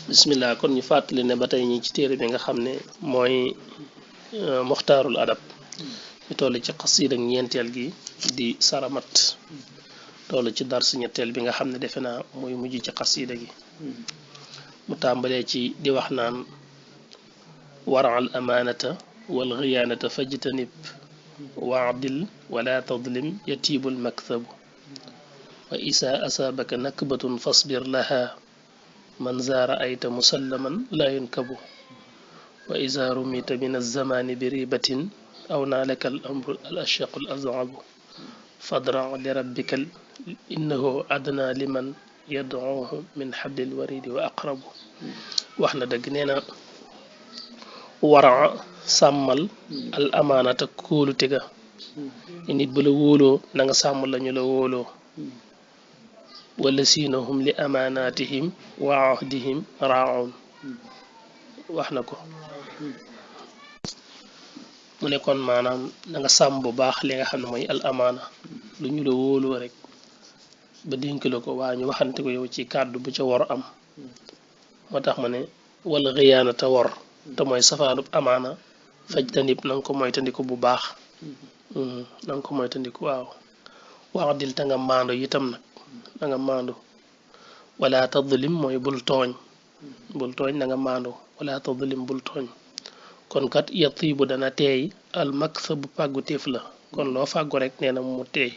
bismillah kon ñu fàttali ne ba tey ñi ci téere bi nga xam ne mooy muxtaarul adab ñu toll ci xasiida ñeenteel gi di saramat toll ci dars ñetteel bi nga xam ne defe naa mooy mujj ci xasiida gi mu tàmbalee ci di wax naan waral amaanata wal xiyaanata fajtanib waadil wala tadlim yatiibul maktabu wa isa asaabaka nakbatun fasbir laha man zaara ayta musallaman laa yunkabu wa iza rumita min alzamani bi ribatin aw naalaka al amru al ashaqu al azabu fadra li rabbika innahu adna liman yadcuuhu min xablil waridi wa aqrabu wax na dëgg nee na wara sàmmal al amaanata kóolu tega nit bu la wóoloo na nga sàmm lañu la wóoloo wala siinahum li amaanaatihim wa ahdihim raaun wax na ko mu ne kon maanaam na nga sàmm bu baax li nga xam ne mooy al amaana lu ñu la wóoloo rek ba dénk la ko waa ñu waxante ko yow ci kàddu bu ca wor am moo tax ma ne wala xiyaana te wor te mooy safaanub amaana fajtanib na nga ko moytandiku bu baax na nga ko moytandiku waaw wax dil te nga maando itam nag na nga maandu wala tadlim mooy bul tooñ na nga maandu wala tadlim bul tooñ kon kat yatiibu dana teey al maksa bu pàggu téef la kon loo fàggu rek nee na mu teey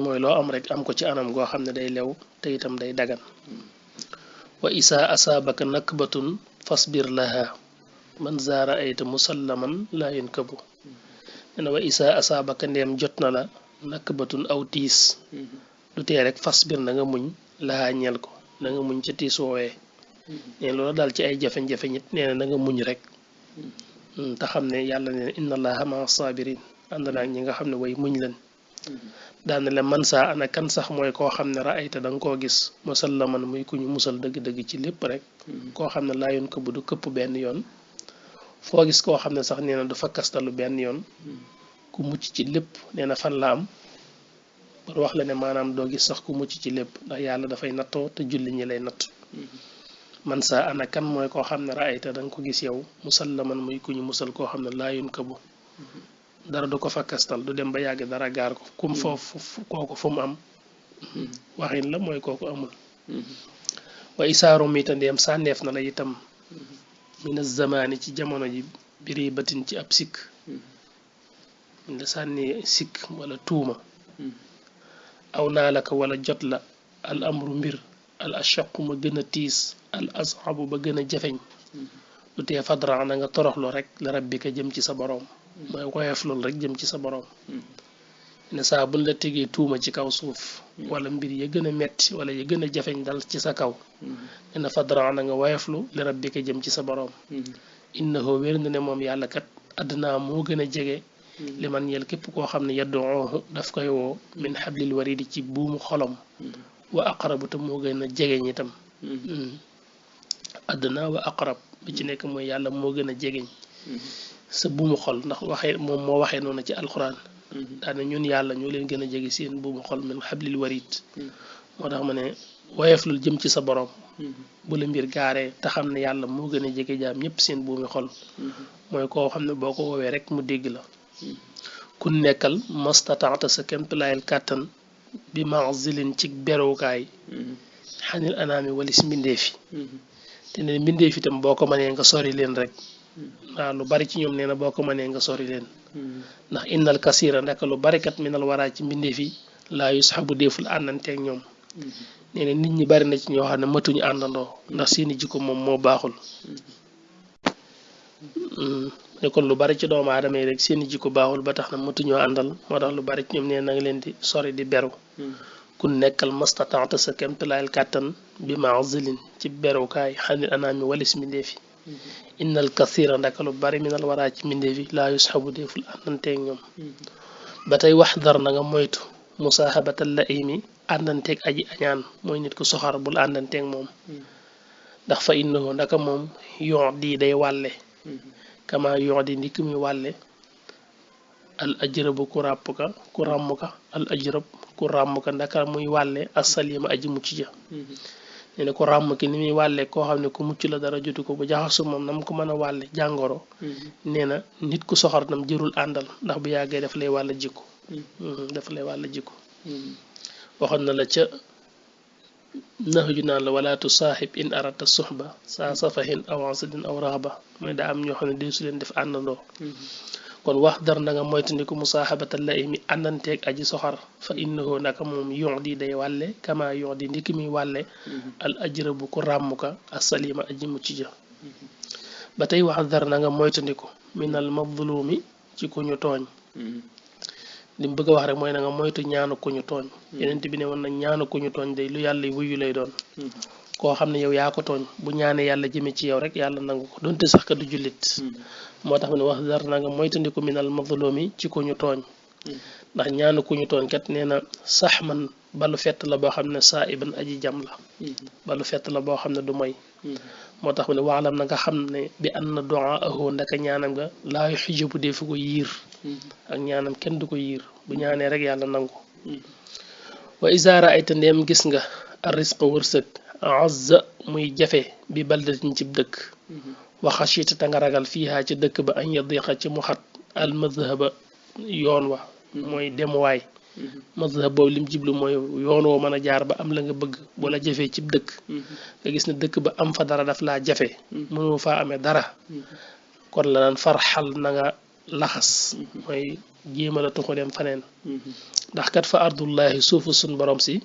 mooy loo am rek am ko ci anam goo xam ne day lew te itam day dagan wa isa asaabaka nakbatun fasbir laha man zaara ayta musallaman laa yunkabu nee na wa isa asaabaka ndeem jot na la nakbatun aw tiis du tee rek fasbir na nga muñ lahaa ñeel ko na nga muñ ca tiis woowee nee loolu daal ci ay jafe-jafe ñit nee na nga muñ rek te xam ne yàlla ne inna allaha maa sabirin ànd naag ñi nga xam ne way muñ leen daana la man saa ana kan sax mooy koo xam ne raayta da nga koo gis musallaman muy ku ñu musal dëgg-dëgg ci lépp rek koo xam ne laayoon ko bu du këpp benn yoon foo gis koo xam ne sax nee na du fakkastalu benn yoon ku mucc ci lépp nee na fan la am pour wax la ne maanaam doo gis sax ku mucc ci lépp ndax yàlla dafay nattoo te julli ñi lay natt man saa ana kan mooy koo xam ne raayta da nga ko gis yow musallaman muy ku ñu musal koo xam ne laayoon ko bu dara du ko fakkastal du dem ba yàgg dara gaar ko kum foofu kooku fu mu am waxin la mooy kooku amul wa isaaru mita ndeem sànneef na la itam mina zamaani ci jamono ji biri batin ci ab sikk la sànni sikk wala tuuma aw naa la ko wala jot la al amru mbir al ashaqu ma gën a tiis al asabu ba gën a jafeñ lu tee fadra na nga toroxlu rek la rabbika jëm ci sa boroom mooy woyof loolu rek jëm ci sa boroom ne saa buñ la tegee tuuma ci kaw suuf wala mbir ya gën a metti wala ya gën a jafeñ dal ci sa kaw ne na fadra na nga woyoflu li rabbika jëm ci sa boroom innahu wér na ne moom yàlla kat àddinaa moo gën a jege li man yel képp koo xam ne yadduuhu daf koy woo min xablil waridi ci buumu xolom wa aqrabu te moo gën a jegeñ itam àddina wa aqrab bi ci nekk mooy yàlla moo gën a jegeñ sa buumu xol ndax waxee moom moo waxee noonu ci alquran daane ñun yàlla ñoo leen gën a jege seen buumu xol min xablil warid moo tax ma ne woyeflul jëm ci sa borom bu la mbir gaaree te xam ne yàlla moo gën a jege jaam ñëpp seen buumi xol mooy koo xam ne boo ko woowee rek mu dégg la kun nekkal mastataata sa kemtulaayal kàttan bi mazilin ci berukaay xanil anaami walis mbindeefi te ne mbindeefi itam boo ko mënee nga sori leen rek waaw lu bari ci ñoom nee na boo ko mënee nga sori leen ndax innal kasira ndek lu barikat minal waraa ci mbindeefi laa yusxabu déeful àndanteeg ñoom nee na nit ñi bari na ci ñoo xam ne matuñu àndandoo ndax seeni jikko moom moo baaxul ne kon lu bari ci doomu aadama yi rek seeni jikko baaxul ba tax na matuñoo àndal moo tax lu bari ci ñoom nee na nga leen di sori di beru ku nekkal mastataata sa kemtalaayal kàttan bi mazilin ci berukaay xanil anaami walis mbindeefi innal kathira ndaka lu bari minal waraa ci mbindeefi laa yusxabu déeful àndanteeg ñoom ba tey wax dar na nga moytu musaahabatal la imi àndanteeg aji añaan mooy nit ku soxar bul àndanteeg moom ndax fa innahu ndaka moom yoon di day wàlle kama yoon di ndikk mi wàlle al ajrabu ku ràpp ka ku ràmm ka al ajrab ku ràmm ka ndaka muy wàlle asalima aji mucc ja nee na ko ràmm ki ni muy wàlle koo xam ne ku mucc la dara jotu ko bu jaxasu moom na mu ko mën a wàlle jàngoro nee na nit ku soxor tam jërul àndal ndax bu yàggee daf lay wàll jikko daf lay wàll jikko waxoon na la ca nax ju naan la wala tusaaxib in arata suxba saa safahin aw asadin aw raxba mooy daa am ñoo xam ne dee su leen def àndandoo kon wax dar na nga moytandiku musaaxabata la imi àndanteeg aji soxar fa innahu naka moom yon di day wàlle kama yon di ndiki muy wàlle al ajra bu ko ràmm ka asalima aji mucc ja ba tey wax dar na nga moytandiku minal mazlumi ci ku ñu tooñ li mu bëgg a wax rek mooy na nga moytu ñaanu ku ñu tooñ yeneen bi ne woon nag ñaanu ku ñu tooñ day lu yàlla wuyu lay doon koo xam ne yow yaa ko tooñ bu ñaanee yàlla jëme ci yow rek yàlla nangu ko donte sax ka du jullit moo tax mu ne wax dar na nga moytandiku minal mazlumi ci ku ñu tooñ ndax ñaanu ku ñu tooñ kat nee na sax man balu fett la boo xam ne saa iban aji jam la balu fett la boo xam ne du moy moo tax mu ne waalam na nga xam ne bi an na doa ahoo ndaka ñaanam nga laayu xijabu dee fu ko yiir ak ñaanam kenn du ko yiir bu ñaanee rek yàlla nangu wa isaara ay ta ndeem gis nga arrisqa wërsëg azza muy jafe bi baldatin cib dëkk waxashita ta nga ragal fiihaa ci dëkk ba añ yadiqa ci mu xat al madhaba yoon wa mooy demuwaay mazhab boobu lim jiblu mooy yoon woo mën a jaar ba am la nga bëgg wala jafee cib dëkk nga gis ne dëkk ba am fa dara daf laa jafe mënoo faa amee dara kon la naan farxal na nga laxas mooy jéema la tuxu dem faneen ndax kat fa ardullahi suufu sun borom si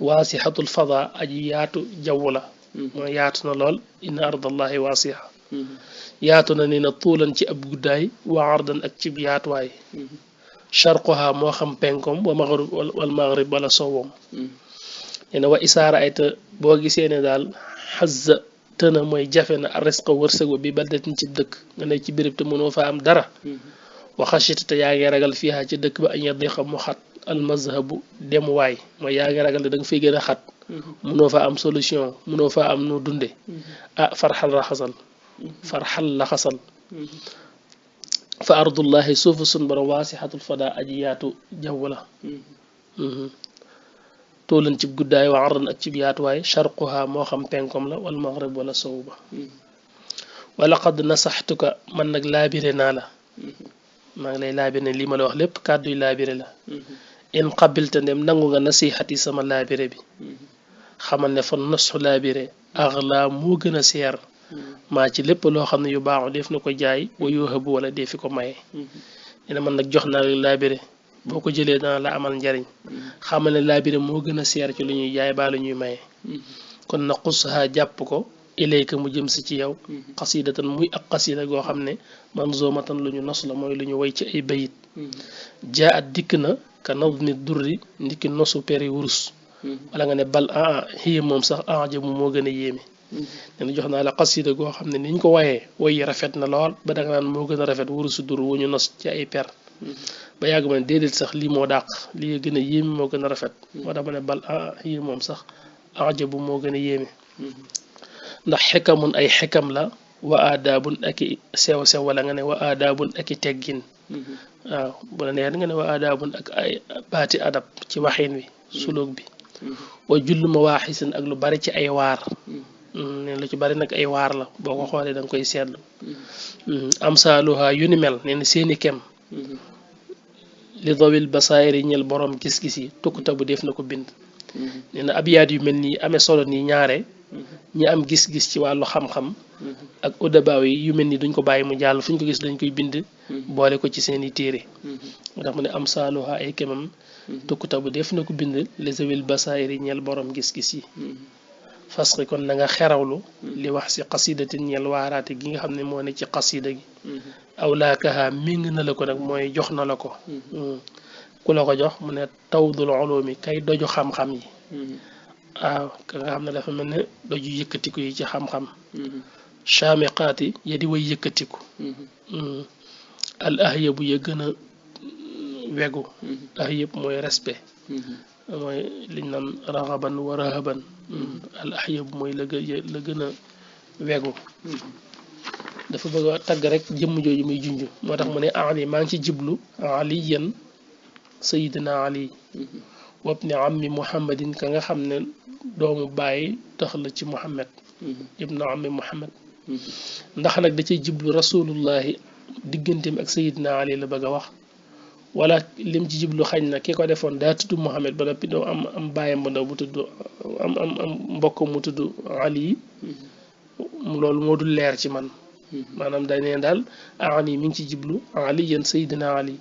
waasixatul fada aji yaatu jaww la mooy yaatu na lool inna ardallahi waasixa yaatu na ni na tuulan ci ab guddaay wa ardan ak cib yaatuwaay sharquha moo xam penkom wa maghrib wal maghrib wala sowom nee na wa isaara ay ta boo gisee ne daal xazza tëna mooy jafe na risqa wërsëgu bi baldatin ci dëkk nga ne ci béréb te mënoo fa am dara wa xashita te yaa ngi ragal fiiha ci dëkk ba añ yadiqa mu xat al mazhabu demuwaay mooy yaa ngi ragal ne da nga fay gën a xat mënoo fa am solution mënoo fa am noo dunde ah farxal laxasal fa ardullahi suufu sun borom waasixatul fada aji yaatu jaww la toolan cib guddaay wa ardan ak cib yaatuwaay sharquha moo xam penkom la wal maghrib wala sow ba wala qad nasaxtuka man nag laabire naa la maa ngi lay laabire ne lii ma la wax lépp kàdduy laabire la in qabilta ndem nangu nga nasixati sama laabire bi xamal ne fa nosu laabire axla moo gën a seer maa ci lépp loo xam ne yu baaxu def na ko jaay wa yooxabu wala dee fi ko maye nee na man nag jox naa la laabire boo ko jëlee dana la amal njariñ xamal ne laabire moo gën a seer ci lu ñuy jaay baa lu ñuy maye kon na xusha jàpp ko ilayka mu jëm si ci yow xasidatan muy ak xasida goo xam ne manzumatan lu ñu nos la mooy lu ñu way ci ay bayit jaa at dikk na ka nadmi durri ndikki nosu peri wurus wala nga ne bal xiya moom sax ajabu moo gën a yéeme nee na jox naa la xasida goo xam ne niñ ko wayee way yi rafet na lool ba danga naan moo gën a rafet wurusu dur wu ñu nos ci ay per ba yàgg ma ne déedéet sax lii moo dàq lii gën a yéeme moo gën a rafet moo tax ma ne bal xiya moom sax ajabu moo gën a yéeme ndax xekamun ay xekam la wa aadaabun ak i sew-sew wala nga ne wa aadaabun ak i teggin waaw bu la neex nga ne wa aadaabun ak ay baati adab ci waxin wi sulóog bi wa jull ma waaxisin ak lu bari ci ay waar neen lu ci bari nag ay waar la boo ko xoolee da nga koy seetlu am saaluha yu ni mel nee na seeni kem li dawil basaayir yi ñel borom gis-gis yi tukkta bu def na ko bind nee na abiyaat yu mel nii amee solo nii ñaare ñi am gis-gis ci wàllu xam-xam ak udabaaw yi yu mel ni duñ ko bàyyi mu jàll fu ñu ko gis dañ koy bind boole ko ci seeni téere moo tax mu ne am saaluha ay kemam tukkuta bu def na ko bind les awil basaayiri ñeel borom gis-gis yi fasqi kon na nga xerawlu li wax si xasidatin ñeel waaraate gi nga xam ne moo ne ci xasida gi aw laakaha méng na la ko nag mooy jox na la ko ku la ko jox mu ne tawdul ulumi kay doju xam-xam yi waaw ka nga xam ne dafa mel ne doju yëkkatiku yi ci xam-xam chamiqaati ya di way yëkkatiku al ahyabu ya gën a wegu ahyab mooy respect mooy liñ naan raxaban wa rahaban al ahyab mooy la gën a wegu dafa bëgg a tagg rek jëmm jooju muy junj moo tax mu ne ali maa ngi ci jiblu aliyan sayidina ali wabni ammi muhammadin ka nga xam ne doomu bàyyi tax la ci muhammad ibnu ammi muhammad ndax nag da cay jublu rasulullahi digganteem ak sayidna ali la bëgg a wax wala lim ci jublu xañ na ki ko defoon daa tudd muhammad ba noppi doo am bàyyam bu ndaw bu tudd am mbokk mu tudd ali loolu moo dul leer ci man maanaam dañ ne daal ali mi ngi ci jublu ali yéen sayidna ali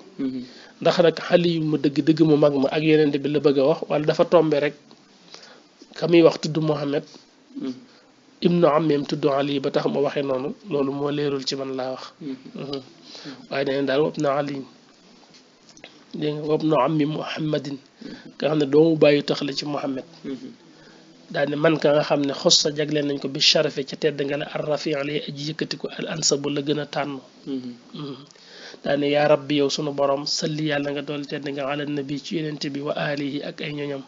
ndax nag xali yu ma dëgg-dëgg mu mag ma ak yeneen bi la bëgg a wax wala dafa tombe rek ka muy wax tudd muhammad ibnu ammeem tudd ali ba tax ma waxee noonu loolu moo leerul ci man laa wax waaye dañ daal wob na ali dégg nga wob na ammi muhammadin nga xam ne doomu bàyyi tax la ci muhammad daal ne man ka nga xam ne xos sa jagleen nañ ko bi sharafe ca tedd nga la ar rafi lay aji yëkkati ko al ansabu la gën a tànn daal ne yaa rabbi yow sunu borom salli yàlla nga dool tedd nga ala nabi ci yenente bi wa alihi ak ay ñoñam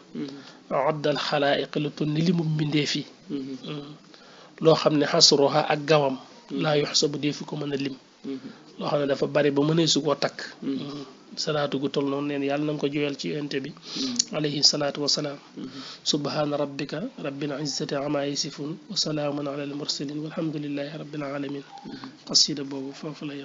oddal xalaayiq lu toll ni li mu mbindee fi loo xam ne xasruha ak gawam laa yuxsabu dee fi ko mën a lim loo xam ne dafa bari ba mënee su koo takk salaatu gu toll noonu neen yàlla na nga ko joyal ci yonent bi alayhi salaatu wasalaam subhaana rabbika rabbil izzati amma yasifun wa salaamun ala al mursalin walhamdulillahi rabbil alamin qasida boobu foofu la yem